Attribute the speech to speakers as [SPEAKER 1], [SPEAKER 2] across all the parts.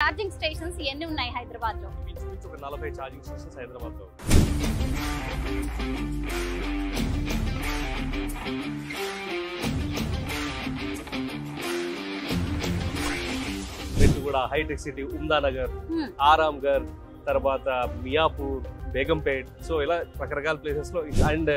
[SPEAKER 1] Charging stations ఎన్ని ఉన్నాయి హైదరాబాద్ లో?
[SPEAKER 2] ఒక 40 ఛార్జింగ్ స్టేషన్స్ హైదరాబాద్ లో. కూడా హైటెక్ సిటీ, ఉమ్దానగర్, ఆరాంఘర్, తర్వాత మియాపూర్, బేగంపేట్, సో ఇలా రకరకాల ప్లేసెస్ లో. అండ్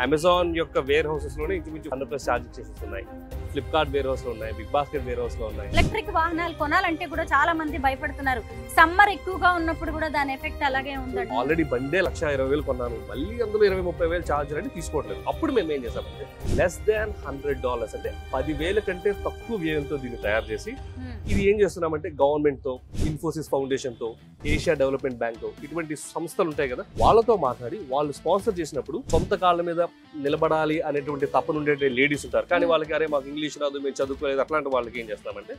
[SPEAKER 2] అమెజాన్ యొక్క వేర్ హౌసెస్ లోనే ఇంచుమించు 100+ ఛార్జింగ్ స్టేషన్స్ ఉన్నాయి. ఫ్లిప్కార్ట్ వేర్ హౌస్ లో ఉన్నాయి, బిగ్ బాస్కెట్ వేర్ హౌస్ లో ఉన్నాయి.
[SPEAKER 1] ఎలక్ట్రిక్ వాహనాలు కొనాలంటే కూడా చాలా మంది భయపడుతున్నారు. సమ్మర్ ఎక్కువగా ఉన్నప్పుడు కూడా దాని ఎఫెక్ట్ అలాగే ఉందండి.
[SPEAKER 2] ఆల్రెడీ బండే $1,20,000 కొన్నాను, మళ్ళీ అందులో 20-30,000 ఛార్జర్ అంటే తీసుకోవట్లేదు. అప్పుడు మేము ఏం చేసామంటే $100 అంటే 10,000 కంటే తక్కువ వ్యయంతో దీన్ని తయారు చేసి ఇది ఏం చేస్తున్నామంటే గవర్నమెంట్ తో, ఇన్ఫోసిస్ ఫౌండేషన్ తో, ఏషియా డెవలప్మెంట్ బ్యాంక్ తో, ఇటువంటి సంస్థలు ఉంటాయి కదా, వాళ్ళతో మాట్లాడి వాళ్ళు స్పాన్సర్ చేసినప్పుడు సొంత కాళ్ళ మీద నిలబడాలి అనేటువంటి తప్పనుండే లేడీస్ ఉంటారు. కానీ వాళ్ళకి అరే మాకు ఇంగ్లీష్ రాదు, మేము చదువుకోలేదు, అట్లాంటి వాళ్ళకి ఏం చేస్తామంటే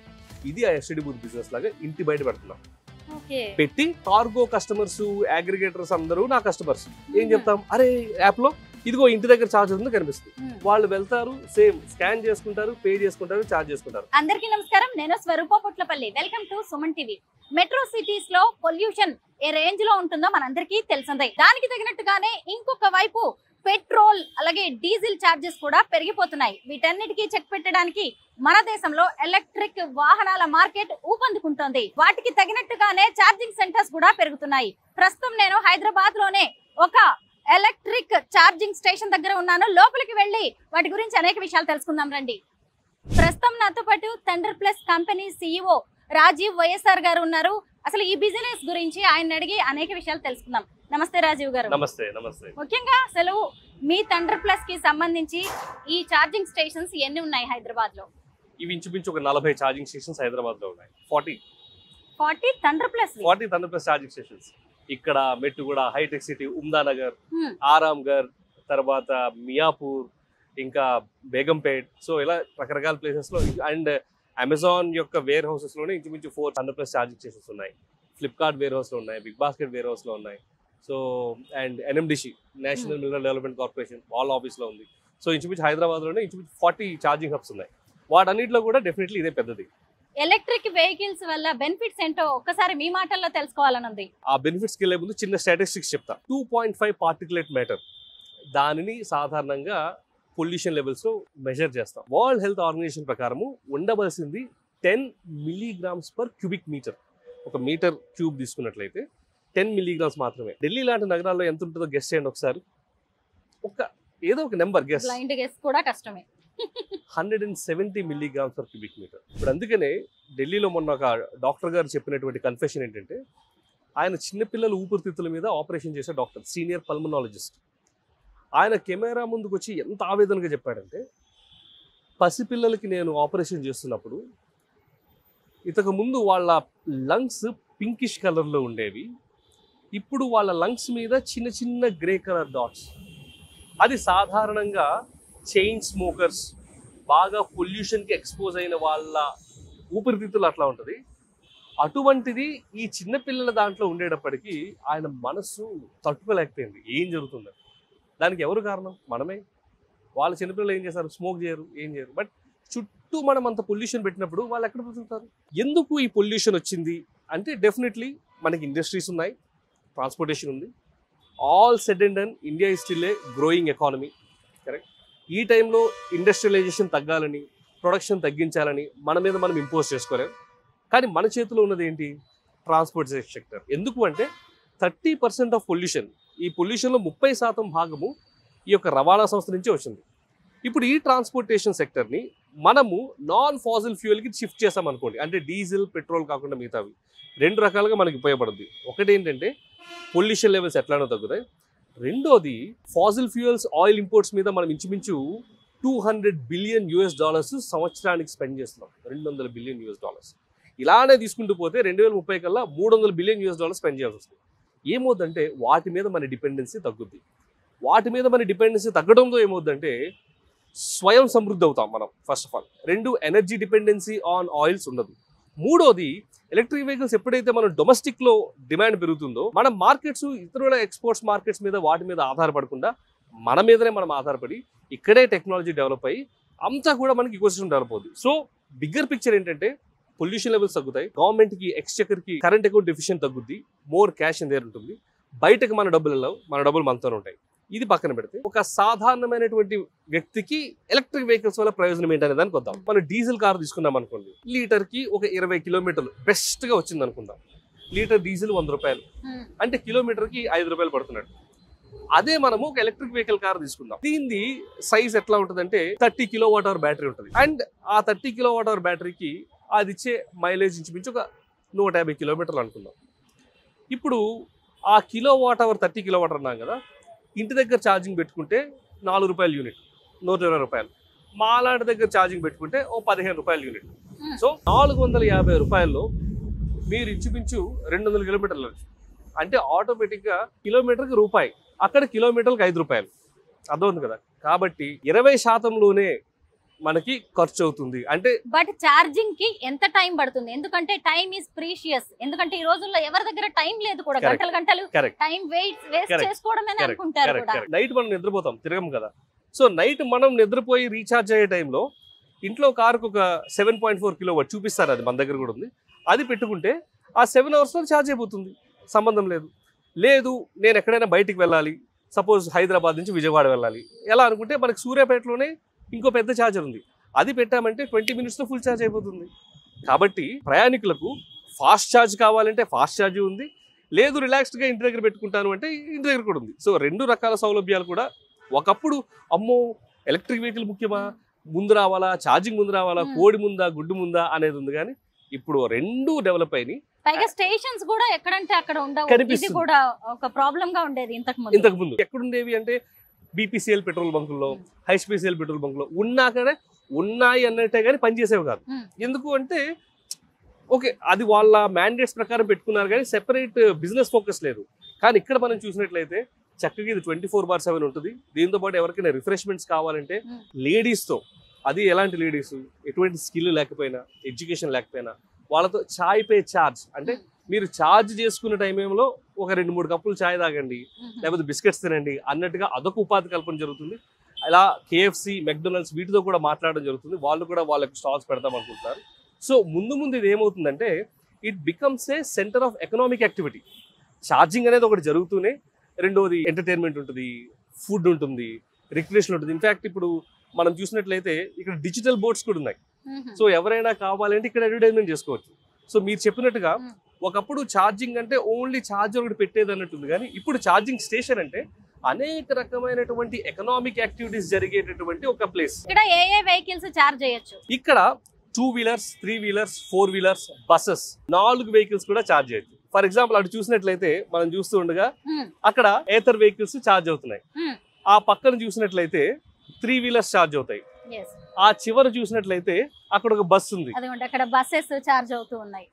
[SPEAKER 2] ఇది ఆ ఎస్టీడీ బూత్ బిజినెస్ లాగా ఇంటి బయట పెడుతున్నాం. పెట్టి కార్గో కస్టమర్స్, అగ్రిగేటర్స్ అందరూ నా కస్టమర్స్. ఏం చెప్తాం, అరే యాప్ లో ఇదిగో ఇంటి దగ్గర ఛార్జ్ ఉంది కనిపిస్తుంది. వాళ్ళు వెళ్తారు, సేమ్ స్కాన్ చేసుకుంటారు, పే చేసుకుంటారు, ఛార్జ్ చేసుకుంటారు.
[SPEAKER 1] అందరికీ నమస్కారం, నేను Swarupa Potlapalli. Welcome to Suman TV. Metro cities లో పొల్యూషన్ ఏ రేంజ్ లో ఉంటుందో మనందరికీ తెలిసిందే. దానికి తగినట్టుగానే ఇంకొక వైపు పెట్రోల్ అలాగే డీజిల్ ఛార్జెస్ కూడా పెరిగిపోతున్నాయి. వీటన్నిటికీ చెక్ పెట్టడానికి మన దేశంలో ఎలక్ట్రిక్ వాహనాల మార్కెట్ ఊపందుకుంటోంది. వాటికి తగినట్టుగానే ఛార్జింగ్ సెంటర్స్ కూడా పెరుగుతున్నాయి. ప్రస్తుతం నేను హైదరాబాద్ లోనే ఒక ఎలక్ట్రిక్ ఛార్జింగ్ స్టేషన్ దగ్గర ఉన్నాను. లోపలికి వెళ్ళి వాటి గురించి అనేక విషయాలు తెలుసుకుందాం రండి. ప్రస్తుతం నాతో పాటు thunder plus company CEO Rajeev YSR గారు ఉన్నారు. అసలు ఈ బిజినెస్ గురించి ఆయన అడిగి అనేక విషయాలు తెలుసుకుందాం. నమస్తే రాజీవ్ గారు.
[SPEAKER 2] నమస్తే. నమస్తే.
[SPEAKER 1] ముఖ్యంగా అసలు మీ థండర్ ప్లస్ కి సంబంధించి ఈ ఛార్జింగ్ స్టేషన్స్ ఎన్ని ఉన్నాయి హైదరాబాద్ లో?
[SPEAKER 2] ఇవి ఇంచుమించు ఒక 40 ఛార్జింగ్ స్టేషన్స్ హైదరాబాద్ లో ఉన్నాయి.
[SPEAKER 1] 40 థండర్ ప్లస్
[SPEAKER 2] ఛార్జింగ్ స్టేషన్స్. ఇక్కడ మెట్టుగూడ, హైటెక్ సిటీ, ఉమ్దానగర్, ఆరాంఘర్, తర్వాత మియాపూర్, ఇంకా బేగంపేట్, సో ఇలా రకరకాల ప్లేసెస్ లో. అండ్ అమెజాన్ యొక్క వేర్ హౌసెస్ లోనే ఇంచుమించు 400+ ఛార్జింగ్ స్టేషన్స్ ఉన్నాయి. ఫ్లిప్కార్ట్ వేర్ హౌస్ లో ఉన్నాయి, బిగ్ బాస్కెట్ వేర్ హౌస్ లో ఉన్నాయి. So and NMDC, national mineral development corporation, వాళ్ళ ఆఫీస్ లో ఉంది. సో ఇంచుమించు హైదరాబాద్ లోనే ఇంచుమించు 40 ఛార్జింగ్ హబ్స్ ఉన్నాయి. వాటన్నిటిలో కూడా డెఫినెట్లీ ఇదే పెద్దది.
[SPEAKER 1] ఎలక్ట్రిక్ వెహికల్స్ వల్ల బెనిఫిట్స్ ఏంటో ఒక్కసారి మీ మాటల్లో తెలుసుకోవాలని ఉంది.
[SPEAKER 2] ఆ బెనిఫిట్స్ కి వెళ్ళే ముందు చిన్న స్టాటిస్టిక్స్ చెప్తా. 2.5 పార్టికులేట్ మ్యాటర్, దానిని సాధారణంగా పొల్యూషన్ లెవెల్స్ లో మెజర్ చేస్తాం. వరల్డ్ హెల్త్ ఆర్గనైజేషన్ ప్రకారము ఉండవలసింది 10 mg/m². ఒక మీటర్ క్యూబ్ తీసుకున్నట్లయితే 10 mg మాత్రమే. ఢిల్లీ లాంటి నగరాల్లో ఎంత ఉంటుందో గెస్ చేయండి ఒకసారి. ఏదో ఒక నెంబర్ గెస్.
[SPEAKER 1] బ్లైండ్ గెస్ కూడా కష్టమే.
[SPEAKER 2] 170 mg/m². ఇప్పుడు అందుకనే ఢిల్లీలో మొన్న ఒక డాక్టర్ గారు చెప్పినటువంటి కన్ఫెషన్ ఏంటంటే, ఆయన చిన్నపిల్లల ఊపిరితిత్తుల మీద ఆపరేషన్ చేసే డాక్టర్, సీనియర్ పల్మనాలజిస్ట్. ఆయన కెమెరా ముందుకు వచ్చి ఎంత ఆవేదనగా చెప్పాడంటే, పసిపిల్లలకి నేను ఆపరేషన్ చేస్తున్నప్పుడు ఇంతకు ముందు వాళ్ళ లంగ్స్ పింకిష్ కలర్లో ఉండేవి, ఇప్పుడు వాళ్ళ లంగ్స్ మీద చిన్న చిన్న గ్రే కలర్ డాట్స్. అది సాధారణంగా చైన్ స్మోకర్స్, బాగా పొల్యూషన్కి ఎక్స్పోజ్ అయిన వాళ్ళ ఊపిరితిత్తులు అట్లా ఉంటుంది. అటువంటిది ఈ చిన్నపిల్లల దాంట్లో ఉండేటప్పటికీ ఆయన మనస్సు తట్టుకోలేకపోయింది. ఏం జరుగుతుంది దానికి ఎవరు కారణం? మనమే. వాళ్ళ చిన్నపిల్లలు ఏం చేస్తారు? స్మోక్ చేయరు, ఏం చేయరు. బట్ చుట్టూ మనం అంత పొల్యూషన్ పెట్టినప్పుడు వాళ్ళు ఎక్కడ బ్రతుకుతారు? ఎందుకు ఈ పొల్యూషన్ వచ్చింది అంటే, డెఫినెట్లీ మనకి ఇండస్ట్రీస్ ఉన్నాయి, ట్రాన్స్పోర్టేషన్ ఉంది. All said and done, India is still A growing economy. Correct. ఈ టైంలో ఇండస్ట్రియలైజేషన్ తగ్గాలని, ప్రొడక్షన్ తగ్గించాలని మన మీద మనం ఇంపోజ్ చేసుకోలేం. కానీ మన చేతిలో ఉన్నది ఏంటి? Transportation sector. ఎందుకు అంటే 30% ఆఫ్ పొల్యూషన్, ఈ పొల్యూషన్లో 30% భాగము ఈ యొక్క రవాణా సంస్థ నుంచే వచ్చింది. ఇప్పుడు ఈ ట్రాన్స్పోర్టేషన్ సెక్టర్ని మనము నాన్ ఫాజిల్ ఫ్యూయల్కి షిఫ్ట్ చేసామనుకోండి, అంటే డీజిల్, పెట్రోల్ కాకుండా మిగతావి 2 రకాలుగా మనకి ఉపయోగపడుద్ది. ఒకటి ఏంటంటే పొల్యూషన్ లెవెల్స్ ఎట్లానో తగ్గుతాయి. రెండోది ఫాజిల్ ఫ్యూయల్స్, ఆయిల్ ఇంపోర్ట్స్ మీద మనం ఇంచుమించు $200 బిలియన్ సంవత్సరానికి స్పెండ్ చేస్తున్నాం. $200 బిలియన్. ఇలానే తీసుకుంటూ పోతే 2030 కల్లా $300 బిలియన్ స్పెండ్ చేయాల్సి వస్తుంది. ఏమవుతుందంటే వాటి మీద మన డిపెండెన్సీ తగ్గుద్ది. వాటి మీద మన డిపెండెన్సీ తగ్గడంతో ఏమవుతుందంటే స్వయం సమృద్ధి అవుతాం మనం, first of all. 2, energy dependency on oils ఉండదు. 3వది, ఎలక్ట్రిక్ వెహికల్స్ ఎప్పుడైతే మనం డొమెస్టిక్లో డిమాండ్ పెరుగుతుందో, మన మార్కెట్స్ ఇతరుల ఎక్స్పోర్ట్స్ మార్కెట్స్ మీద వాటి మీద ఆధారపడకుండా మన మీదనే మనం ఆధారపడి ఇక్కడే టెక్నాలజీ డెవలప్ అయ్యి అంతా కూడా మనకి ఇకోసిస్టమ్ డెవలప్ అవుతుంది. సో బిగ్గర్ పిక్చర్ ఏంటంటే పొల్యూషన్ లెవెల్స్ తగ్గుతాయి, గవర్నమెంట్ కి ఎక్స్చెకర్ కి కరెంట్ అకౌంట్ డెఫిషియెంట్ తగ్గుద్ది, మోర్ క్యాష్ ఇన్ దేర్ ఉంటుంది, బయటకు మన డబ్బులు వెళ్ళవు, మన డబ్బులు మనతో ఉంటాయి. ఇది పక్కన పెడితే ఒక సాధారణమైనటువంటి వ్యక్తికి ఎలక్ట్రిక్ వెహికల్స్ వల్ల ప్రయోజనం ఏంటనే దానికి వద్దాం. మనం డీజిల్ కార్ తీసుకున్నాం అనుకోండి, లీటర్ కి ఒక 20 కిలోమీటర్లు బెస్ట్ గా వచ్చింది అనుకుందాం. లీటర్ డీజిల్ 100 రూపాయలు, అంటే కిలోమీటర్ కి 5 రూపాయలు పడుతున్నాడు. అదే మనము ఒక ఎలక్ట్రిక్ వెహికల్ కార్ తీసుకుందాం, దీని సైజ్ ఎట్లా ఉంటుందంటే 30 కిలోవాట్ అవర్ బ్యాటరీ ఉంటుంది. అండ్ ఆ 30 కిలోవాట్ అవర్ బ్యాటరీకి అది ఇచ్చే మైలేజ్ ఇంచుమించు ఒక 150 కిలోమీటర్లు అనుకుందాం. ఇప్పుడు ఆ కిలోవాట్ అవర్ 30 కిలోవాట్ అన్నాం కదా, ఇంటి దగ్గర ఛార్జింగ్ పెట్టుకుంటే 4 రూపాయల యూనిట్, 120 రూపాయలు. మాలాంటి దగ్గర ఛార్జింగ్ పెట్టుకుంటే ఓ 15 రూపాయల యూనిట్. సో 450 రూపాయల్లో మీరు ఇంచుమించు 200 కిలోమీటర్లు, అంటే ఆటోమేటిక్గా కిలోమీటర్కి రూపాయి, అక్కడ కిలోమీటర్కి 5 రూపాయలు. అర్థమవుతుంది కదా. కాబట్టి 20% మనకి ఖర్చు అవుతుంది. అంటే
[SPEAKER 1] బట్ ఛార్జింగ్ కి ఎంత టైం పడుతుంది? ఎందుకంటే టైం ఈస్ ప్రీషియస్. ఎందుకంటే ఈ రోజుల్లో ఎవరి దగ్గర టైం లేదు కూడా, గంటలు గంటలు టైం వేస్ట్ చేసుకోవడమే అనుకుంటారు కూడా.
[SPEAKER 2] నైట్ మనం నిద్రపోతాం, తిరగం కదా. సో నైట్ మనం నిద్రపోయి రీఛార్జ్ అయ్యే టైంలో ఇంట్లో కారుకు ఒక 7.4 కిలోవాట్ చూపిస్తారు, అది మన దగ్గర కూడా ఉంది. అది పెట్టుకుంటే ఆ 7 అవర్స్లో ఛార్జ్ అయిపోతుంది, సంబంధం లేదు. లేదు నేను ఎక్కడైనా బయటికి వెళ్ళాలి, సపోజ్ హైదరాబాద్ నుంచి విజయవాడ వెళ్ళాలి, ఎలా అనుకుంటే మనకి సూర్యాపేటలోనే ఇంకో పెద్ద ఛార్జర్ ఉంది, అది పెట్టామంటే 20 మినిట్స్లో ఫుల్ ఛార్జ్ అయిపోతుంది. కాబట్టి ప్రయాణికులకు ఫాస్ట్ ఛార్జ్ కావాలంటే ఫాస్ట్ ఛార్జ్ ఉంది, లేదు రిలాక్స్డ్గా ఇంటి దగ్గర పెట్టుకుంటాను అంటే ఇంటి దగ్గర కూడా ఉంది. సో 2 రకాల సౌలభ్యాలు కూడా. ఒకప్పుడు అమ్మో ఎలక్ట్రిక్ వెహికల్ ముఖ్యమా, ముందు రావాలా, ఛార్జింగ్ ముందు రావాలా, కోడి ముందా గుడ్డు ముందా అనేది ఉంది. కానీ ఇప్పుడు 2 డెవలప్ అయినాయి.
[SPEAKER 1] పైగా స్టేషన్స్ కూడా ఎక్కడంటే అక్కడ ఉండవు. ఇది కూడా ఒక ప్రాబ్లం గా ఉండేది ఇంతకు ముందు.
[SPEAKER 2] ఎక్కడ ఉండేవి అంటే బీపీసీఎల్ పెట్రోల్ బంకుల్లో, హెచ్పీసీఎల్ పెట్రోల్ బంకుల్లో ఉన్నాకనే ఉన్నాయి అన్నట్టే కానీ పనిచేసేవి కాదు. ఎందుకు అంటే ఓకే అది వాళ్ళ మ్యాండేట్స్ ప్రకారం పెట్టుకున్నారు కానీ సెపరేట్ బిజినెస్ ఫోకస్ లేదు. కానీ ఇక్కడ మనం చూసినట్లయితే చక్కగా ఇది 24/7 ఉంటుంది. దీంతో పాటు ఎవరికైనా రిఫ్రెష్మెంట్స్ కావాలంటే లేడీస్తో, అది ఎలాంటి లేడీస్, ఎటువంటి స్కిల్ లేకపోయినా, ఎడ్యుకేషన్ లేకపోయినా, వాళ్ళతో ఛాయ్ పే ఛార్జ్, అంటే మీరు ఛార్జ్ చేసుకునే టైంలో ఒక 2-3 కప్పులు ఛాయ్ తాగండి, లేకపోతే బిస్కెట్స్ తినండి అన్నట్టుగా అదొక ఉపాధి కల్పన జరుగుతుంది. అలా కేఎఫ్సి, మెక్డొనాల్డ్స్ వీటితో కూడా మాట్లాడడం జరుగుతుంది. వాళ్ళు కూడా వాళ్ళకి స్టాల్స్ పెడతాం అనుకుంటున్నారు. సో ముందు ఇది ఏమవుతుందంటే it becomes a centre of economic activity. Charging అనేది ఒకటి జరుగుతూనే, రెండోది ఎంటర్టైన్మెంట్ ఉంటుంది, ఫుడ్ ఉంటుంది, రిక్రియేషన్ ఉంటుంది. ఇన్ఫాక్ట్ ఇప్పుడు మనం చూసినట్లయితే ఇక్కడ డిజిటల్ బోర్డ్స్ కూడా ఉన్నాయి. సో ఎవరైనా కావాలంటే ఇక్కడ అడ్వర్టైజ్మెంట్ చేసుకోవచ్చు. సో మీరు చెప్పినట్టుగా ఒకప్పుడు ఛార్జింగ్ అంటే ఓన్లీ ఛార్జర్ ఒకటి పెట్టేది అన్నట్టుంది, కానీ ఇప్పుడు ఛార్జింగ్ స్టేషన్ అంటే అనేక రకమైనటువంటి ఎకనామిక్ యాక్టివిటీస్ జరిగేటటువంటి ఒక ప్లేస్.
[SPEAKER 1] ఇక్కడ ఏ వెహికల్స్ ఛార్జ్ చేయొచ్చు.
[SPEAKER 2] ఇక్కడ 2 wheelers, 3 wheelers, 4 wheelers, buses, 4 vehicles కూడా ఛార్జ్ చేయొచ్చు. ఫర్ ఎగ్జాంపుల్ అటు చూసినట్లయితే మనం చూస్తూ ఉండగా అక్కడ ఏథర్ వెహికల్స్ ఛార్జ్ అవుతున్నాయి. ఆ పక్కన చూసినట్లయితే 3 వీలర్స్ ఛార్జ్ అవుతాయి. ఆ చివర చూసినట్లయితే అక్కడ ఒక బస్ ఉంది,
[SPEAKER 1] అక్కడ బస్సెస్ ఛార్జ్ అవుతూ ఉన్నాయి.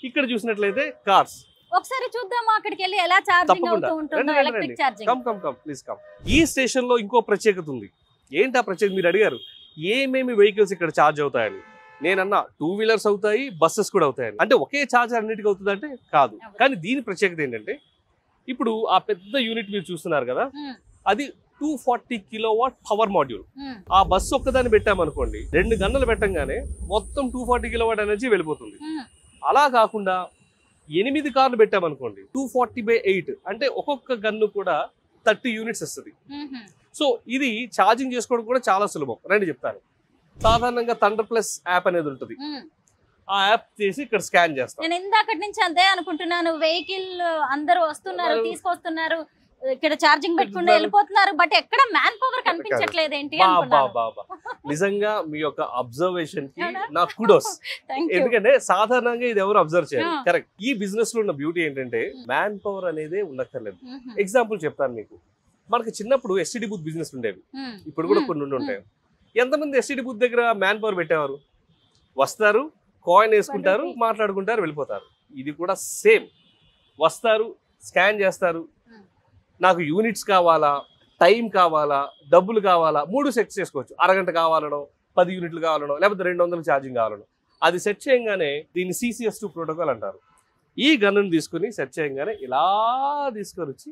[SPEAKER 2] ఇక్కడ చూసినట్లయితే కార్స్.
[SPEAKER 1] ఒకసారి చూద్దామా అక్కడికి వెళ్ళి ఎలా ఛార్జింగ్ అవుతూ ఉంటుందో ఎలక్ట్రిక్ ఛార్జింగ్.
[SPEAKER 2] Please come. ఈ స్టేషన్ లో ఇంకో ప్రత్యేకత ఉంది. ఏంటి ఆ ప్రత్యేకత? మీరు అడిగారు ఏమేమి వెహికల్స్ ఇక్కడ ఛార్జ్ అవుతాయని. నేనన్నా 2 వీలర్స్ అవుతాయి, బస్సెస్ కూడా అవుతాయని. అంటే ఒకే ఛార్జర్ అన్నిటికీ అవుతుంది అంటే కాదు. కానీ దీని ప్రత్యేకత ఏంటంటే ఇప్పుడు ఆ పెద్ద యూనిట్ మీరు చూస్తున్నారు కదా, అది 240 కిలోవాట్ పవర్ మాడ్యూల్. ఆ బస్సు ఒక్కదాన్ని పెట్టామనుకోండి, 2 గన్నులు పెట్టంగానే మొత్తం 240 కిలోవాట్ ఎనర్జీ వెళ్ళిపోతుంది. అలా కాకుండా 8 కార్లు పెట్టామనుకోండి, 240/8 అంటే ఒక్కొక్క గన్ను కూడా 30 యూనిట్స్ వస్తుంది. సో ఇది ఛార్జింగ్ చేసుకోవడం కూడా చాలా సులభం. రండి చెప్తాను. సాధారణంగా థండర్ ప్లస్ యాప్ అనేది ఉంటుంది. ఆ యాప్ చేసి ఇక్కడ స్కాన్ చేస్తాం.
[SPEAKER 1] నేను ఇందాకటి నుంచి అదే అనుకుంటున్నాను, వెహికల్ అందరూ వస్తున్నారు, తీసుకొస్తున్నారు, ఇక్కడ ఛార్జింగ్ పెట్టుకుంటూ వెళ్ళిపోతున్నారు, బట్ ఎక్కడ మ్యాన్ పవర్ కనిపించట్లేదు ఏంటి అనుకున్నాను.
[SPEAKER 2] నిజంగా మీ యొక్క అబ్జర్వేషన్ కి నాకు కుడోస్. ఎందుకంటే సాధారణంగా ఇది ఎవరు అబ్జర్వ్ చేయాలి. కరెక్ట్. ఈ బిజినెస్ లో ఉన్న బ్యూటీ ఏంటంటే మ్యాన్ పవర్ అనేది ఉండక్కర్లేదు. ఎగ్జాంపుల్ చెప్తాను మీకు. మనకి చిన్నప్పుడు ఎస్టీడీ బూత్ బిజినెస్ ఉండేవి, ఇప్పుడు కూడా కొన్ని ఉంటాయి. ఎంతమంది ఎస్టీడీ బూత్ దగ్గర మ్యాన్ పవర్ పెట్టేవారు? వస్తారు, కాయిన్ వేసుకుంటారు, మాట్లాడుకుంటారు, వెళ్ళిపోతారు. ఇది కూడా సేమ్. వస్తారు, స్కాన్ చేస్తారు, నాకు యూనిట్స్ కావాలా, టైం కావాలా, డబ్బులు కావాలా, 3 సెట్ చేసుకోవచ్చు. అరగంట కావాలనో, 10 యూనిట్లు కావాలనో, లేకపోతే 200 ఛార్జింగ్ కావాలనో. అది సెట్ చేయగానే దీన్ని CCS2 ప్రోటోకాల్ అంటారు. ఈ గన్నును తీసుకుని సెట్ చేయగానే ఇలా తీసుకొని వచ్చి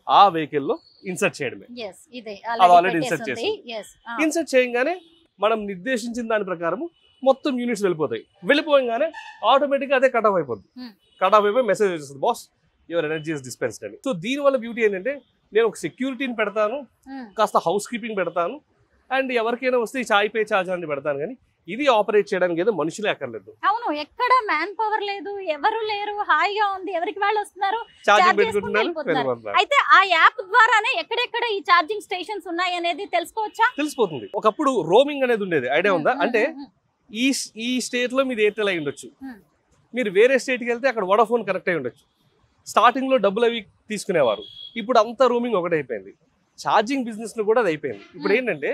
[SPEAKER 2] ఆ వెహికల్లో ఇన్సర్ట్ చేయడమే. ఆల్రెడీ ఇన్సర్ట్ చేసి ఇన్సర్ట్ చేయగానే మనం నిర్దేశించిన దాని ప్రకారం మొత్తం యూనిట్స్ వెళ్ళిపోగానే ఆటోమేటిక్గా అదే కట్ ఆఫ్ అయిపోద్ది. కట్ ఆఫ్ అయిపోయి మెసేజ్ వచ్చేస్తుంది, boss your energy is dispensed అని. సో దీనివల్ల బ్యూటీ ఏంటంటే నేను ఒక సెక్యూరిటీని పెడతాను, కాస్త హౌస్ కీపింగ్ పెడతాను, అండ్ ఎవరికైనా వస్తే ఈ చాయ్ పే ఛార్జ్ అని పెడతాను. కానీ ఇది ఆపరేట్ చేయడానికి ఏదో మనుషులే అక్కర్లేదు.
[SPEAKER 1] అవును, ఎక్కడ మ్యాన్ పవర్ లేదు, ఎవరు లేరు, హాయిగా ఉంది, ఎవరికి వాళ్ళు వస్తున్నారు,
[SPEAKER 2] ఛార్జింగ్ పెట్టుకుంటున్నారు.
[SPEAKER 1] అయితే ఆ యాప్ ద్వారానే ఎక్కడెక్కడ ఈ ఛార్జింగ్ స్టేషన్స్ ఉన్నాయి అనేది తెలుసుకోవచ్చా?
[SPEAKER 2] తెలిసిపోతుంది. ఒకప్పుడు రోమింగ్ అనేది ఉండేది, ఐడియా ఉందా? అంటే ఈ స్టేట్ లో మీరు ఎయిర్టెల్ అయి ఉండొచ్చు, మీరు వేరే స్టేట్కి వెళ్తే అక్కడ వోడాఫోన్ కనెక్ట్ అయి ఉండొచ్చు. స్టార్టింగ్ లో డబ్బులు అవి తీసుకునేవారు, ఇప్పుడు అంతా రోమింగ్ ఒకటి అయిపోయింది. ఛార్జింగ్ బిజినెస్ లో కూడా అది అయిపోయింది. ఇప్పుడు ఏంటంటే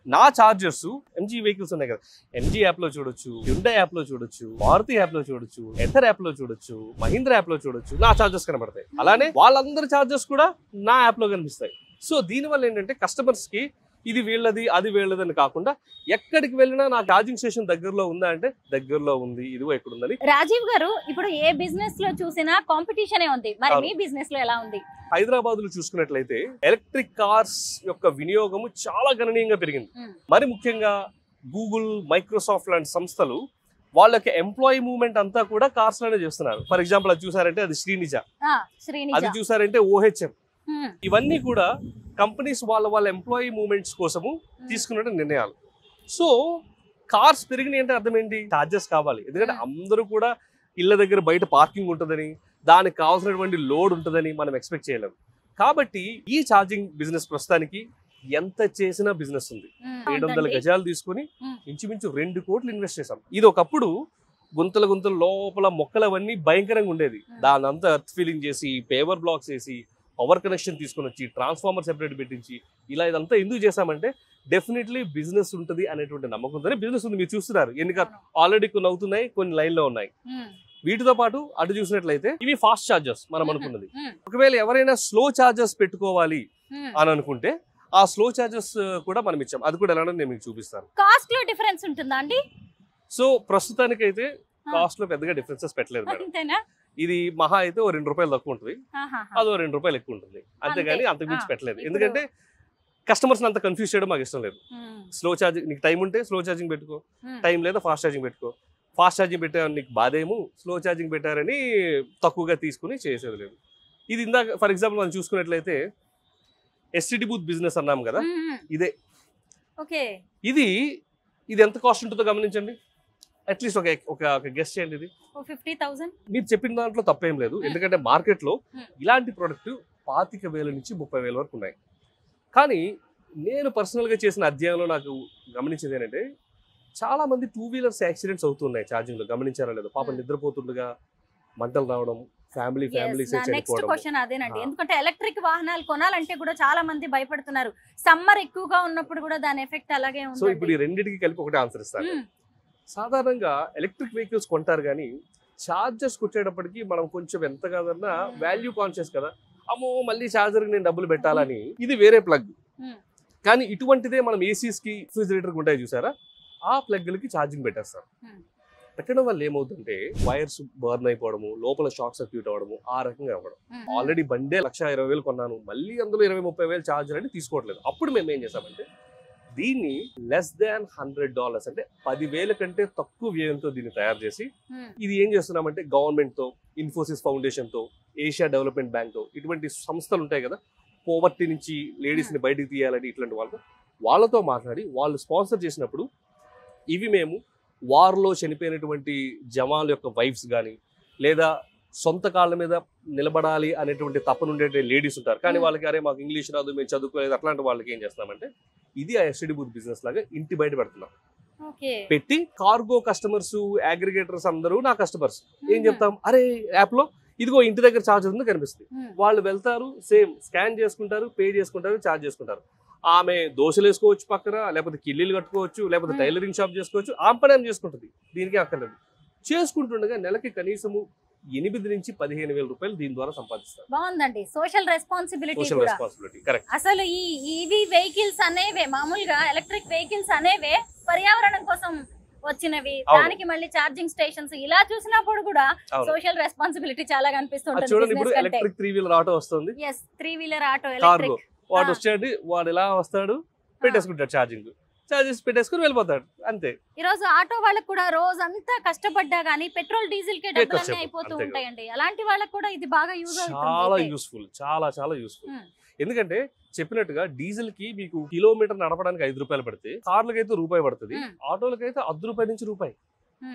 [SPEAKER 2] నా ఛార్జర్స్ ఎంజీ వెహికల్స్ ఉన్నాయి కదా, ఎంజీ యాప్ లో చూడొచ్చు, హ్యుండై యాప్ లో చూడొచ్చు, మారుతి యాప్ లో చూడొచ్చు, ఎథర్ యాప్ లో చూడొచ్చు, మహీంద్రా యాప్ లో చూడొచ్చు, నా ఛార్జర్స్ కనబడతాయి. అలానే వాళ్ళందరి ఛార్జర్స్ కూడా నా యాప్ లో కనిపిస్తాయి. సో దీనివల్ల ఏంటంటే కస్టమర్స్ కి ఇది వీళ్ళది అది వీళ్ళది అని కాకుండా ఎక్కడికి వెళ్ళినా నా ఛార్జింగ్ స్టేషన్ దగ్గరలో ఉందా అంటే దగ్గరలో ఉంది, ఇదిగో ఎక్కడ ఉందని.
[SPEAKER 1] రాజీవ్ గారు, ఇప్పుడు ఏ బిజినెస్ లో చూసినా కాంపిటీషన్ ఉంది, మరి మీ బిజినెస్ లో ఎలా ఉంది?
[SPEAKER 2] హైదరాబాద్ లో చూసుకున్నట్లయితే ఎలక్ట్రిక్ కార్స్ యొక్క వినియోగము చాలా గణనీయంగా పెరిగింది. మరి ముఖ్యంగా గూగుల్, మైక్రోసాఫ్ట్ లాంటి సంస్థలు వాళ్ళ యొక్క ఎంప్లాయీ మూవ్మెంట్ అంతా కూడా కార్స్ లోనే చేస్తున్నారు. ఫర్ ఎగ్జాంపుల్ అది చూసారంటే అది శ్రీనిజ, అది చూసారంటే OHM. ఇవన్నీ కూడా కంపెనీస్ వాళ్ళ ఎంప్లాయీ మూవ్మెంట్స్ కోసము తీసుకున్న నిర్ణయాలు. సో కార్స్ పెరిగినాయి అంటే అర్థం ఏంటి? ఛార్జెస్ కావాలి. ఎందుకంటే అందరూ కూడా ఇళ్ళ దగ్గర బయట పార్కింగ్ ఉంటుందని, దానికి కావాల్సినటువంటి లోడ్ ఉంటుందని మనం ఎక్స్పెక్ట్ చేయలేము. కాబట్టి ఈ ఛార్జింగ్ బిజినెస్ ప్రస్తుతానికి ఎంత చేసినా బిజినెస్ ఉంది. 700 గజాలు తీసుకుని ఇంచుమించు 2 కోట్లు ఇన్వెస్ట్ చేసాం. ఇది ఒకప్పుడు గుంతల లోపల మొక్కలు అవన్నీ భయంకరంగా ఉండేది. దాని అంతా ఎర్త్ ఫిల్లింగ్ చేసి, పేపర్ బ్లాక్స్ వేసి, పవర్ కనెక్షన్ తీసుకొని వచ్చి, ట్రాన్స్ఫార్మర్ సెపరేట్ పెట్టించి, ఇలా ఇదంతా ఎందుకు చేశామంటే డెఫినెట్లీ బిజినెస్ ఉంటుంది అనేటువంటి నమ్మకంతోనే బిజినెస్ ఉంది. మీరు చూస్తున్నారు ఎన్ని ఆల్రెడీ కొన్ని అవుతున్నాయి, కొన్ని లైన్లో ఉన్నాయి. వీటితో పాటు అటు చూసినట్లయితే ఇవి ఫాస్ట్ ఛార్జర్స్ మనం అనుకున్నది. ఒకవేళ ఎవరైనా స్లో ఛార్జర్స్ పెట్టుకోవాలి అని అనుకుంటే ఆ స్లో ఛార్జర్స్ కూడా మనం ఇచ్చాం. అది కూడా ఎలానో నేను మీకు చూపిస్తాను.
[SPEAKER 1] కాస్ట్ లో డిఫరెన్స్ ఉంటుందా అండి?
[SPEAKER 2] సో ప్రస్తుతానికైతే కాస్ట్ లో పెద్దగా డిఫరెన్సెస్ పెట్టలేదు మేడం. ఇది మహా అయితే ఓ 2 రూపాయలు తక్కువ ఉంటుంది, అదో 2 రూపాయలు ఎక్కువ ఉంటుంది, అంతేగాని అంతకు మించి పెట్టలేదు. ఎందుకంటే కస్టమర్స్ అంత కన్ఫ్యూజ్ చేయడం మాకు ఇష్టం లేదు. స్లో ఛార్జింగ్, నీకు టైం ఉంటే స్లో ఛార్జింగ్ పెట్టుకో, టైం లేదా ఫాస్ట్ ఛార్జింగ్ పెట్టుకో. ఫాస్ట్ ఛార్జింగ్ పెట్టారని నీకు బాధేమో, స్లో ఛార్జింగ్ పెట్టారని తక్కువగా తీసుకుని చేసేది లేదు. ఇది ఇందాక ఫర్ ఎగ్జాంపుల్ మనం చూసుకున్నట్లయితే ఎస్టీడీ బూత్ బిజినెస్ అన్నాం కదా, ఇదే. ఇది ఎంత కాస్ట్ ఉంటుందో గమనించండి. అట్లీస్ట్ ఒక గెస్ట్ చేయండి. ఇది
[SPEAKER 1] 50,000.
[SPEAKER 2] మీరు చెప్పిన దాంట్లో తప్పేం లేదు, ఎందుకంటే మార్కెట్లో ఇలాంటి ప్రోడక్ట్ 25,000 నుంచి 30,000 వరకు ఉన్నాయి. కానీ నేను పర్సనల్గా చేసిన అధ్యయనంలో నాకు గమనించింది ఏంటంటే చాలా మంది 2 వీలర్స్ యాక్సిడెంట్స్ అవుతున్నాయి ఛార్జింగ్ లో. గమనించారా లేదు? పాపం నిద్రపోతుండగా మంటలు రావడం, ఫ్యామిలీ
[SPEAKER 1] నెక్స్ట్ క్వశ్చన్ అదేనండి. ఎందుకంటే ఎలక్ట్రిక్ వాహనాలు కొనాలంటే కూడా చాలా మంది భయపడుతున్నారు. సమ్మర్ ఎక్కువగా ఉన్నప్పుడు కూడా దాని ఎఫెక్ట్ అలాగే ఉంది.
[SPEAKER 2] సో ఇప్పుడు ఈ రెండింటికి కలిపి ఒకటే ఆన్సర్ ఇస్తాను. సాధారణంగా ఎలక్ట్రిక్ వెహికల్స్ కొంటారు, కానీ ఛార్జర్స్ కొట్టేటప్పటికి మనం కొంచెం ఎంత కాదన్నా వాల్యూ కాన్షియస్ కదా. అమ్మో మళ్ళీ ఛార్జర్కి నేను డబ్బులు పెట్టాలని. ఇది వేరే ప్లగ్, కానీ ఇటువంటిదే మనం ఏసీస్ కి, రిఫ్రిజిరేటర్ ఉంటాయి చూసారా, ఆ ప్లగ్లకి ఛార్జింగ్ పెట్టేస్తారు. పెట్టడం వల్ల ఏమవుతుంటే వైర్స్ బర్న్ అయిపోవడము, లోపల షార్ట్ సర్క్యూట్ అవ్వడము, ఆ రకంగా అవ్వడం. ఆల్రెడీ బండే 1,20,000 కొన్నాను, మళ్ళీ అందులో 20-30,000 ఛార్జర్ అంటే తీసుకోవట్లేదు. అప్పుడు మేము ఏం చేసామంటే దీన్ని లెస్ దాన్ $100 అంటే 10,000 కంటే తక్కువ వ్యయంతో దీన్ని తయారు చేసి, ఇది ఏం చేస్తున్నామంటే గవర్నమెంట్ తో, ఇన్ఫోసిస్ ఫౌండేషన్ తో, ఏషియా డెవలప్మెంట్ బ్యాంక్ తో, ఇటువంటి సంస్థలు ఉంటాయి కదా, పోవర్టీ నుంచి లేడీస్ ని బయటికి తీయాలని, ఇట్లాంటి వాళ్ళతో మాట్లాడి వాళ్ళు స్పాన్సర్ చేసినప్పుడు ఇవి మేము వార్లో చనిపోయినటువంటి జవాన్ల యొక్క వైఫ్స్ కానీ, లేదా సొంత కాళ్ళ మీద నిలబడాలి అనేటువంటి తప్పనుండే లేడీస్ ఉంటారు, కానీ వాళ్ళకి అరే మాకు ఇంగ్లీష్ రాదు, మేము చదువుకోలేదు, అట్లాంటి వాళ్ళకి ఏం చేస్తున్నామంటే ఇది ఆ ఎస్టీడీ బూత్ బిజినెస్ లాగా ఇంటి బయట పెడుతున్నాం. పెట్టి కార్గో కస్టమర్స్, అగ్రిగేటర్స్ అందరూ నా కస్టమర్స్ ఏం చెప్తాం, అరే యాప్ లో ఇదిగో ఇంటి దగ్గర ఛార్జర్ ఉంది కనిపిస్తుంది. వాళ్ళు వెళ్తారు, సేమ్ స్కాన్ చేసుకుంటారు, పే చేసుకుంటారు, ఛార్జ్ చేసుకుంటారు. ఆమె దోశలు వేసుకోవచ్చు పక్కన, లేకపోతే కిల్లీలు కట్టుకోవచ్చు, లేకపోతే టైలరింగ్ షాప్ చేసుకోవచ్చు, ఆమె పని ఆమె చేసుకుంటుంది, దీనికి అక్కర్లేదు. చేసుకుంటుండగా నెలకి కనీసము 8 నుంచి 15,000 రూపాయలు దీని ద్వారా సంపాదిస్తారు.
[SPEAKER 1] బాగుందండి. Social responsibility
[SPEAKER 2] correct.
[SPEAKER 1] అసలు ఈ ఈవీ వెహికల్స్ అనేవే, మామూలుగా ఎలక్ట్రిక్ వెహికల్స్ అనేవే పర్యావరణం కోసం వచ్చినవి, దానికి మళ్ళీ ఛార్జింగ్ స్టేషన్స్, ఇలా చూసినప్పుడు కూడా సోషల్ రెస్పాన్సిబిలిటీ చాలా కనిపిస్తుంది.
[SPEAKER 2] చూడండి, ఇప్పుడు ఎలక్ట్రిక్ 3 వీలర్ ఆటో వస్తుంది.
[SPEAKER 1] yes 3 wheeler auto electric.
[SPEAKER 2] వాడు వచ్చాడు, వాడు ఎలా వస్తాడు, పెట్టేసుకుంటాడు ఛార్జింగ్. చార్జెస్ పెట్టేసుకుని వెళ్ళిపోతాడు అంతే.
[SPEAKER 1] ఈ రోజు ఆటో వాళ్ళకి కూడా రోజంతా కష్టపడ్డా గానీ పెట్రోల్ డీజిల్ కే డబ్బులు అన్నీ అయిపోతూ
[SPEAKER 2] అంతే కదా.
[SPEAKER 1] ఉంటాయండి. అలాంటి వాళ్ళకి కూడా ఇది బాగా యూజ్
[SPEAKER 2] చాలా
[SPEAKER 1] అవుతుంది.
[SPEAKER 2] యూస్ఫుల్, చాలా చాలా యూస్ఫుల్.
[SPEAKER 1] ఉమ్.
[SPEAKER 2] ఎందుకంటే చెప్పినట్టుగా డీజిల్ కి మీకు కిలోమీటర్ నడపడానికి 5 రూపాయలు పడితే, కార్లకైతే రూపాయి పడుతుంది,
[SPEAKER 1] ఉమ్.
[SPEAKER 2] ఆటోలకైతే ₹1 నుంచి రూపాయి.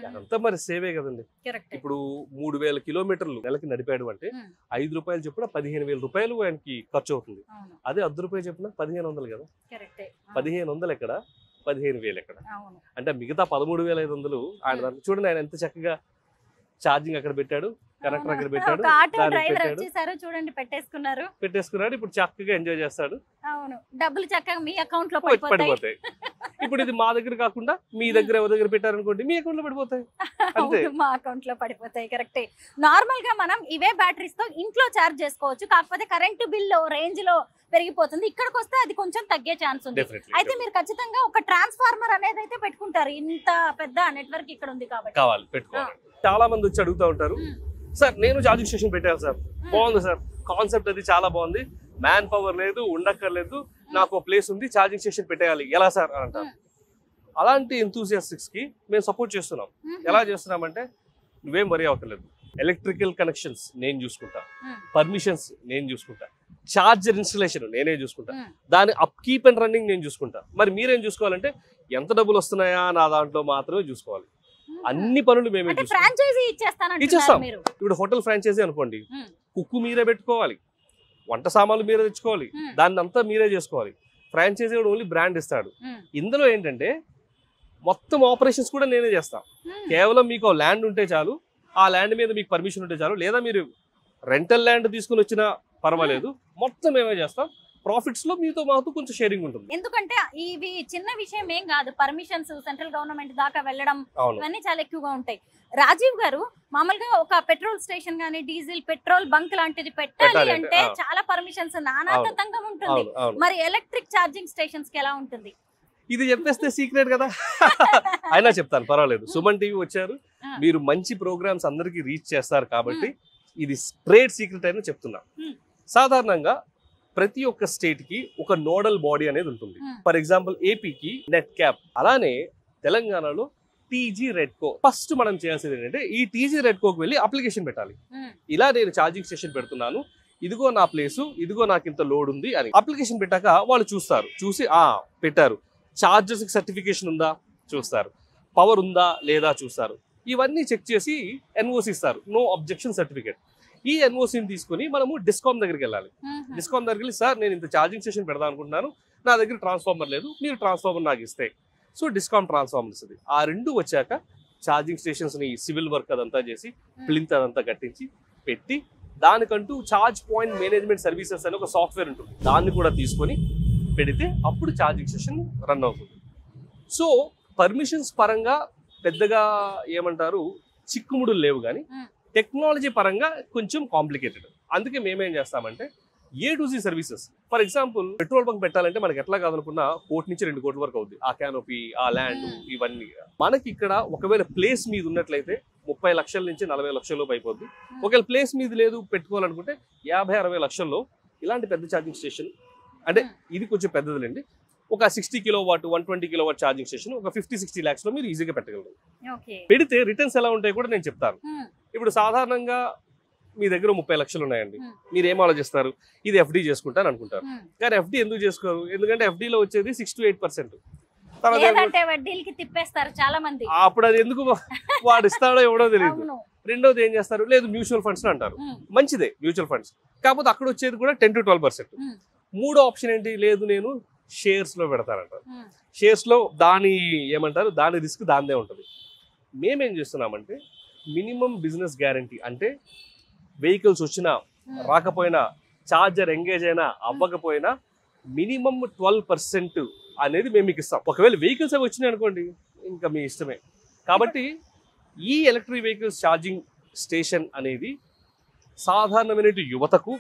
[SPEAKER 2] అదంతా మరి సేవే కదండి.
[SPEAKER 1] కరెక్ట్.
[SPEAKER 2] ఇప్పుడు 3000 కిలోమీటర్లు నెలకి నడిపాడు అంటే
[SPEAKER 1] ఉమ్.
[SPEAKER 2] 5 రూపాయలు చొప్పున 15,000 రూపాయలు ఆయనకి ఖర్చు అవుతుంది.
[SPEAKER 1] అవును.
[SPEAKER 2] అదే ₹1 చొప్పున 1500 కదా.
[SPEAKER 1] కరెక్టే.
[SPEAKER 2] 1500 ఎక్కడ, 15,000 ఎక్కడ?
[SPEAKER 1] అవును.
[SPEAKER 2] అంటే మిగతా 13,500 ఆయన దాంట్లో చూడండి. ఆయన ఎంత చక్కగా ఛార్జింగ్ అక్కడ పెట్టాడు, కనెక్టర్ అక్కడ పెట్టాడు,
[SPEAKER 1] ఒక ఆటో
[SPEAKER 2] దానికి
[SPEAKER 1] డ్రైవర్
[SPEAKER 2] పెట్టాడు,
[SPEAKER 1] వచ్చేసారు చూడండి,
[SPEAKER 2] పెట్టేసుకున్నాడు. ఇప్పుడు చక్కగా ఎంజాయ్ చేస్తాడు.
[SPEAKER 1] అవును. డబ్బులు చక్కగా మీ అకౌంట్ లో పడిపోతాయి.
[SPEAKER 2] పడిపోతాయి. ఇప్పుడు ఇది మా దగ్గర కాకుండా మీ దగ్గర ఎవరి దగ్గర పెట్టారనుకోండి, మీ అకౌంట్ లో పడిపోతాయి. అంతే.
[SPEAKER 1] అవును, మా అకౌంట్ లో పడిపోతాయి. కరెక్టే. నార్మల్ గా మనం ఇవే బ్యాటరీస్ తో ఇంట్లో చార్జ్ చేసుకోవచ్చు. కాకపోతే కరెంటు బిల్ రేంజ్ లో పెరిగిపోతుంది. ఇక్కడికి వస్తే అది కొంచెం తగ్గే ఛాన్స్ ఉంది.
[SPEAKER 2] Definitely.
[SPEAKER 1] అయితే మీరు ఖచ్చితంగా ఒక ట్రాన్స్ఫార్మర్ అనేది అయితే పెట్టుకుంటారు. ఇంత పెద్ద నెట్వర్క్ ఇక్కడ ఉంది కాబట్టి.
[SPEAKER 2] కావాలి, పెట్టుకోవాలి. చాలా మంది వచ్చి అడుగుతూ ఉంటారు,
[SPEAKER 1] ఉమ్.
[SPEAKER 2] సార్ నేను ఛార్జింగ్ స్టేషన్ పెట్టాను సార్, బాగుంది సార్, కాన్సెప్ట్ అది చాలా బాగుంది, మ్యాన్ పవర్ లేదు, ఉండక్కర్లేదు, నాకు ప్లేస్ ఉంది, ఛార్జింగ్ స్టేషన్ పెట్టేయాలి, ఎలా సార్ అని అంటారు. అలాంటి ఎంతూసియాస్టిక్స్ కి మేము సపోర్ట్ చేస్తున్నాం. ఎలా చేస్తున్నామంటే, నువ్వేం వరీ అవ్వట్లేదు, ఎలక్ట్రికల్ కనెక్షన్స్ నేను చూసుకుంటా, పర్మిషన్స్ నేను చూసుకుంటా, చార్జర్ ఇన్స్టలేషన్ నేనే చూసుకుంటా, దాని అప్ కీప్ అండ్ రన్నింగ్ నేను చూసుకుంటా. మరి మీరేం చూసుకోవాలంటే, ఎంత డబ్బులు వస్తున్నాయా నా దాంట్లో మాత్రమే చూసుకోవాలి. అన్ని పనులు మేమే
[SPEAKER 1] అంటే
[SPEAKER 2] చూసుకుంటాం.
[SPEAKER 1] ఫ్రాంచైజీ
[SPEAKER 2] ఇచ్చేస్తాం.
[SPEAKER 1] ఇచ్చేస్తాను మీరు.
[SPEAKER 2] ఇప్పుడు హోటల్ ఫ్రాంచైజీ అనుకోండి, కుక్కు మీరే పెట్టుకోవాలి, వంట సామాన్లు మీరే తెచ్చుకోవాలి, దాన్ని అంతా మీరే చేసుకోవాలి. ఫ్రాంచైజీ కూడా ఓన్లీ బ్రాండ్ ఇస్తాడు. ఇందులో ఏంటంటే మొత్తం ఆపరేషన్స్ కూడా నేనే చేస్తాను. కేవలం మీకు ల్యాండ్ ఉంటే చాలు, ఆ ల్యాండ్ మీద మీకు పర్మిషన్ ఉంటే చాలు, లేదా మీరు రెంటల్ ల్యాండ్ తీసుకుని వచ్చినా పర్వాలేదు, మొత్తం మేమే చేస్తాం. ప్రాఫిట్స్ లో మీతో మాకు కొంచెం షేరింగ్ ఉంటుంది.
[SPEAKER 1] ఎందుకంటే ఇవి చిన్న విషయం ఏం కాదు. పర్మిషన్స్ సెంట్రల్ గవర్నమెంట్ దాకా వెళ్ళడం ఇవన్నీ చాలా ఎక్కువగా ఉంటాయి. రాజీవ్ గారు, మామూలుగా ఒక పెట్రోల్ స్టేషన్ గానీ డీజిల్ పెట్రోల్ బంక్ లాంటిది పెట్టాలి అంటే చాలా పర్మిషన్స్ నానాతంగా ఉంటుంది. మరి ఎలక్ట్రిక్ ఛార్జింగ్ స్టేషన్స్ కి ఎలా ఉంటుంది?
[SPEAKER 2] ఇది చెప్పేస్తే సీక్రెట్ కదా. అయినా చెప్తాను, పర్వాలేదు. సుమన్ టీవీ వచ్చారు, మీరు మంచి ప్రోగ్రామ్స్ అందరికి రీచ్ చేస్తారు కాబట్టి ఇది స్ట్రేట్ సీక్రెట్ అయినా చెప్తున్నా. సాధారణంగా ప్రతి ఒక్క స్టేట్ కి ఒక నోడల్ బాడీ అనేది ఉంటుంది. ఫర్ ఎగ్జాంపుల్ ఏపీకి నెట్ క్యాప్, అలానే తెలంగాణలో టీజీ రెడ్కో. ఫస్ట్ మనం చేయాల్సింది ఏంటంటే, ఈ టీజీ రెడ్కోకి వెళ్ళి అప్లికేషన్ పెట్టాలి. ఇలా నేను ఛార్జింగ్ స్టేషన్ పెడుతున్నాను, ఇదిగో నా ప్లేసు, ఇదిగో నాకు ఇంత లోడ్ ఉంది అని అప్లికేషన్ పెట్టాక వాళ్ళు చూస్తారు. చూసి పెట్టారు, ఛార్జెస్ సర్టిఫికేషన్ ఉందా చూస్తారు, పవర్ ఉందా లేదా చూస్తారు. ఇవన్నీ చెక్ చేసి ఎన్ఓసి ఇస్తారు, నో అబ్జెక్షన్ సర్టిఫికేట్. ఈ ఎన్ఓసిని తీసుకుని మనము డిస్కామ్ దగ్గరికి వెళ్ళాలి. డిస్కామ్ దగ్గరికి వెళ్ళి, సార్ నేను ఇంత ఛార్జింగ్ స్టేషన్ పెడదాం అనుకుంటున్నాను, నా దగ్గర ట్రాన్స్ఫార్మర్ లేదు, మీరు ట్రాన్స్ఫార్మర్ నాకు ఇస్తే, సో డిస్కామ్ ట్రాన్స్ఫార్మర్ ఇస్తుంది. ఆ రెండు వచ్చాక ఛార్జింగ్ స్టేషన్స్ని సివిల్ వర్క్ అదంతా చేసి ప్లింత్ అదంతా కట్టించి పెట్టి, దానికంటూ ఛార్జ్ పాయింట్ మేనేజ్మెంట్ సర్వీసెస్ అని ఒక సాఫ్ట్వేర్ ఉంటుంది, దాన్ని కూడా తీసుకొని పెడితే అప్పుడు ఛార్జింగ్ స్టేషన్ రన్ అవుతుంది. సో పర్మిషన్స్ పరంగా పెద్దగా ఏమంటారు చిక్కుముడులు లేవు, కానీ టెక్నాలజీ పరంగా కొంచెం కాంప్లికేటెడ్. అందుకే మేమేం చేస్తామంటే A-to-Z services. For example petrol bunk పెట్టాలంటే మనకి ఎట్లా కాదనుకున్నా 1 నుంచి 2 కోట్ల వరకు అవుతుంది. ఆ క్యానోపీ, ఆ ల్యాండ్, ఇవన్నీ. మనకి ఇక్కడ ఒకవేళ ప్లేస్ మీద ఉన్నట్లయితే 30 లక్షల నుంచి 40 లక్షల లోపు అయిపోద్ది. ఒకవేళ ప్లేస్ మీద లేదు పెట్టుకోవాలనుకుంటే 50-60 లక్షల్లో ఇలాంటి పెద్ద ఛార్జింగ్ స్టేషన్, అంటే ఇది కొంచెం పెద్దదిలేండి, ఒక 60 కిలోవాట్ 120 కిలోవాట్ ఛార్జింగ్ స్టేషన్ ఒక 50-60 lakhs లో మీరు ఈజీగా పెట్టగలరు. పెడితే రిటర్న్స్ ఎలా ఉంటాయి కూడా నేను చెప్తాను. ఇప్పుడు సాధారణంగా మీ దగ్గర 30 లక్షలు ఉన్నాయండి, మీరు ఏం ఆలోచిస్తారు, ఇది ఎఫ్డి చేసుకుంటాను అనుకుంటారు. కానీ ఎఫ్డి ఎందుకు చేసుకోరు? ఎందుకంటే ఎఫ్డీలో వచ్చేది 6 to 8%.
[SPEAKER 1] వడ్డీలకి తిప్పేస్తారు చాలా మంది.
[SPEAKER 2] అప్పుడు అది ఎందుకు వాడు ఇస్తాడో ఎవడో తెలియదు. రెండోది ఏం చేస్తారు, లేదు మ్యూచువల్ ఫండ్స్ అంటారు. మంచిదే మ్యూచువల్ ఫండ్స్, కాకపోతే అక్కడ వచ్చేది కూడా 10 to 12%. మూడో ఆప్షన్ ఏంటి, లేదు నేను షేర్స్ లో పెడతారంటారు. షేర్స్ లో దాని ఏమంటారు, దాని రిస్క్ దానిదే ఉంటుంది. మేమేం చేస్తున్నామంటే మినిమం బిజినెస్ గ్యారంటీ, అంటే వెహికల్స్ వచ్చినా రాకపోయినా, ఛార్జర్ ఎంగేజ్ అయినా అవ్వకపోయినా మినిమం 12% అనేది మేము మీకు ఇస్తాం. ఒకవేళ వెహికల్స్ అవి వచ్చినాయి అనుకోండి, ఇంకా మీ ఇష్టమే. కాబట్టి ఈ ఎలక్ట్రిక్ వెహికల్స్ ఛార్జింగ్ స్టేషన్ అనేది సాధారణమైన యువతకు,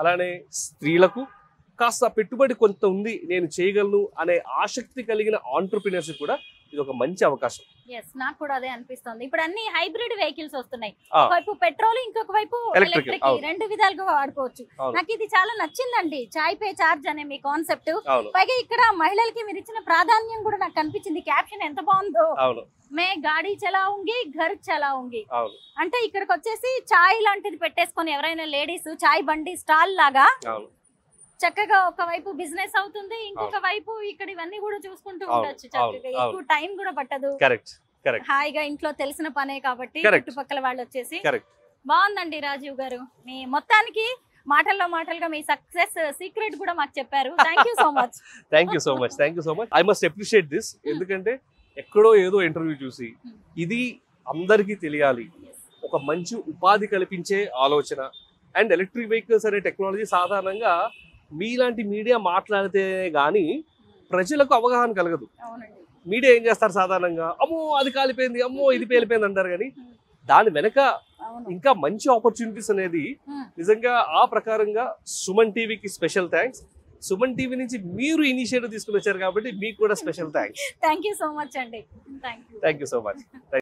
[SPEAKER 2] అలానే స్త్రీలకు, కాస్త పెట్టుబడి కొంత ఉంది నేను చేయగలను అనే ఆసక్తి కలిగిన ఆంటర్ప్రినర్స్ కూడా ఇది ఒక మంచి అవకాశం.
[SPEAKER 1] ఎస్, నాకు కూడా అదే అనిపిస్తుంది. ఇప్పుడు అన్ని హైబ్రిడ్ వెహికల్స్ వస్తున్నాయి,
[SPEAKER 2] ఆ.
[SPEAKER 1] ఒకవైపు పెట్రోల్ ఇంకొక వైపు
[SPEAKER 2] Electric,
[SPEAKER 1] ఎలక్ట్రిక్,
[SPEAKER 2] అవును.
[SPEAKER 1] రెండు విధాలుగా వాడుకోవచ్చు.
[SPEAKER 2] అవును.
[SPEAKER 1] నాకు ఇది చాలా నచ్చిందండి, చాయ్ పే చార్జ్ అనే మీ కాన్సెప్ట్.
[SPEAKER 2] అవును
[SPEAKER 1] పైగా ఇక్కడ మహిళలకి మీరు ఇచ్చిన ప్రాధాన్యం కూడా నాకు కనిపించింది. క్యాప్షన్ ఎంత బాగుందో,
[SPEAKER 2] అవును
[SPEAKER 1] మే గాడి చలాਉਂగి ఘర్ చలాਉਂగి.
[SPEAKER 2] అవును
[SPEAKER 1] అంటే ఇక్కడికి వచ్చేసి చాయ్ లాంటిది పెట్టేసుకొని ఎవరైనా లేడీస్ చాయ్ బండి స్టాల్ లాగా
[SPEAKER 2] అవును
[SPEAKER 1] చక్కగా ఒకవైపు బిజినెస్ అవుతుంది, ఇంకొక వైపు ఇక్కడ ఇవన్నీ కూడా చూసుకుంటూ
[SPEAKER 2] అవును,
[SPEAKER 1] ఉండొచ్చు చక్కగా.
[SPEAKER 2] అవును,
[SPEAKER 1] ఎక్కువ టైం కూడా పట్టదు,
[SPEAKER 2] కరెక్ట్ కరెక్ట్
[SPEAKER 1] హాయిగా ఇంట్లో తెలిసిన పనే కాబట్టి
[SPEAKER 2] Correct.
[SPEAKER 1] చుట్టుపక్కల వాళ్ళు వచ్చేసి.
[SPEAKER 2] కరెక్ట్.
[SPEAKER 1] బాగుందండి రాజీవ్ గారు, మీ మొత్తానికి మాటల్లో మాటలుగా మీ సక్సెస్ సీక్రెట్ కూడా మాకు చెప్పారు. Thank you so much.
[SPEAKER 2] Thank you so much. I must appreciate this. ఎందుకంటే ఎక్కడో ఏదో ఇంటర్వ్యూ చూసి ఇది అందరికీ తెలియాలి, ఒక మంచి ఉపాధి కల్పించే ఆలోచన. అండ్ ఎలక్ట్రిక్ వెహికల్స్ అనే టెక్నాలజీ సాధారణంగా మీలాంటి మీడియా మాట్లాడితే గానీ ప్రజలకు అవగాహన కలగదు.
[SPEAKER 1] అవునండి,
[SPEAKER 2] మీడియా ఏం చేస్తారు సాధారణంగా, అమ్మో అది కాలిపోయింది, అమ్మో ఇది పేలిపోయింది అంటారు. కానీ దాని వెనక
[SPEAKER 1] అవును.
[SPEAKER 2] ఇంకా మంచి ఆపర్చునిటీస్ అనేది
[SPEAKER 1] Hmm.
[SPEAKER 2] నిజంగా ఆ ప్రకారంగా సుమన్ టీవీకి స్పెషల్ థ్యాంక్స్. సుమన్ టీవీ నుంచి మీరు ఇనిషియేటివ్ తీసుకుని వచ్చారు కాబట్టి మీకు కూడా special thanks.
[SPEAKER 1] Thank you so much అండి. Thank you.
[SPEAKER 2] Thank you so much.